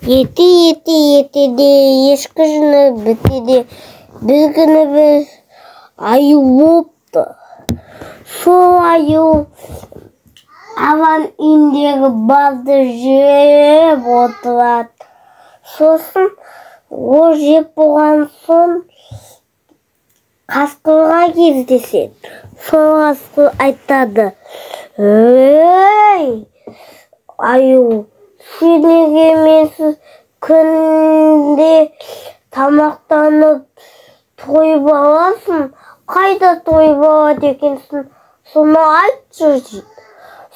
Ете ешкі жүні бітеді, бір күні бір аю болыпты. Сол аю аван үйіндегі балды жеп отырады. Сосын ол жеп болған соң қасқырға кездеседі. Сол қасқыр айтады: «Ей, аю, сен неге менсіз күнде тамақтанып тойып аласың? Қайда тойып алады екенсің? Соны айтшы» дейді.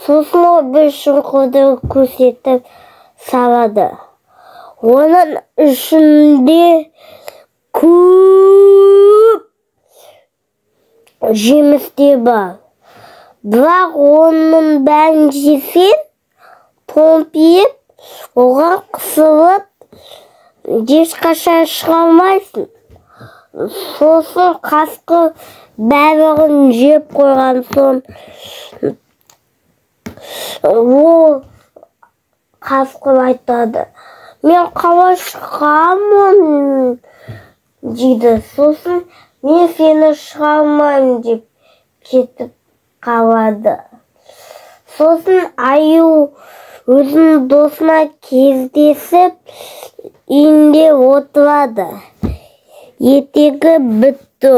Сосын ол бір шұңқырды көрсетіп салады. Оның ішінде көп жемістер бар. Бірақ оның бәрін жесең, томпиып, оған қысылып, ешқашан шыға алмайсың. Сосын қасқыр бәрін жеп қойған соң, ол қасқыр айтады: «Мен қалай шығамын?» дейді. Сосын «Мен сені шығармаймын» деп кетіп қалады. Сосын аю өзінің досына кездесіп, үйінде отырады. Ертегі бітті.